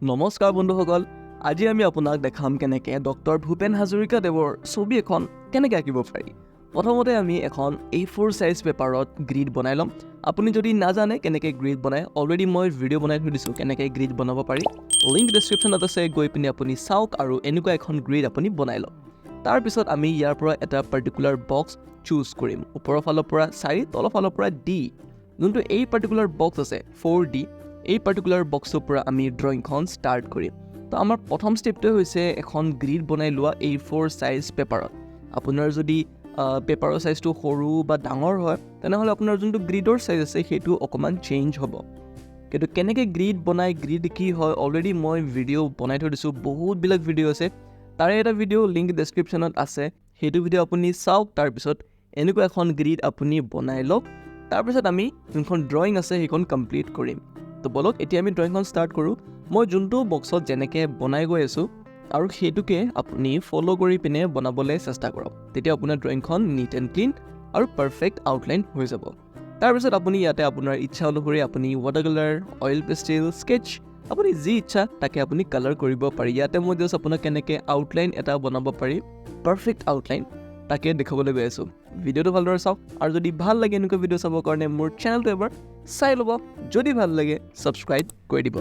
নমস্কাৰ বন্ধুসকল, আজি আমি আপোনাক দেখাম কেনেকৈ ডক্টৰ ভূপেন হাজৰিকা দেৱৰ ছবি এখন কেনেকৈ আঁকিব পাৰি। প্ৰথমতে আমি এখন A4 সাইজ পেপাৰত গ্ৰিড বনাই ল'ম। আপুনি যদি নাজানে কেনেকৈ গ্ৰিড বনায়, অলৰেডি মই ভিডিঅ' বনাই থৈ দিছোঁ কেনেকৈ গ্ৰিড বনাব পাৰি। লিংক ডেছক্ৰিপশ্যনত আছে, গৈ পিনি আপুনি চাওক আৰু এনেকুৱা এখন গ্ৰিড আপুনি বনাই লওক। তাৰপিছত আমি ইয়াৰ পৰা এটা পাৰ্টিকুলাৰ বক্স চুজ কৰিম। ওপৰৰ ফালৰ পৰা 4, তলৰ ফালৰ পৰা D। যোনটো এই পাৰ্টিকুলাৰ বক্স আছে 4D, এই পাৰ্টিকুলাৰ বক্সটোৰ পৰা আমি ড্ৰয়িংখন ষ্টাৰ্ট কৰিম। তো আমাৰ প্ৰথম ষ্টেপটোৱে হৈছে এখন গ্ৰিড বনাই লোৱা A4 সাইজ পেপাৰত। আপোনাৰ যদি পেপাৰৰ সাইজটো সৰু বা ডাঙৰ হয়, তেনেহ'লে আপোনাৰ যোনটো গ্ৰিডৰ সাইজ আছে সেইটো অকণমান চেঞ্জ হ'ব। কিন্তু কেনেকৈ গ্ৰিড বনাই, গ্ৰিড কি হয়, অলৰেডি মই ভিডিঅ' বনাই থৈ দিছোঁ, বহুতবিলাক ভিডিঅ' আছে। তাৰে এটা ভিডিঅ' লিংক ডেছক্ৰিপশ্যনত আছে, সেইটো ভিডিঅ' আপুনি চাওক। তাৰপিছত এনেকুৱা এখন গ্ৰিড আপুনি বনাই লওক। তাৰপিছত আমি যোনখন ড্ৰয়িং আছে সেইখন কমপ্লিট কৰিম। তো বলক এতিয়া আমি ড্ৰয়িংখন ষ্টাৰ্ট কৰোঁ। মই যোনটো বক্সত যেনেকৈ বনাই গৈ আছোঁ আৰু সেইটোকে আপুনি ফ'ল' কৰি পিনে বনাবলৈ চেষ্টা কৰক। তেতিয়া আপোনাৰ ড্ৰয়িংখন নিট এণ্ড ক্লিন আৰু পাৰফেক্ট আউটলাইন হৈ যাব। তাৰপিছত আপুনি ইয়াতে আপোনাৰ ইচ্ছা অনুসৰি আপুনি water colour, oil pastel, sketches, আপুনি যি ইচ্ছা তাকে আপুনি কালাৰ কৰিব পাৰি। ইয়াতে মই জাষ্ট আপোনাক কেনেকৈ আউটলাইন এটা বনাব পাৰি, পাৰফেক্ট আউটলাইন, তাকে দেখাবলৈ গৈ আছোঁ। ভিডিঅ'টো ভালদৰে চাওক আৰু যদি ভাল লাগে এনেকুৱা ভিডিঅ' চাবৰ কাৰণে মোৰ চেনেলটো এবাৰ চাই ল'ব। যদি ভাল লাগে ছাবস্ক্ৰাইব কৰি দিব।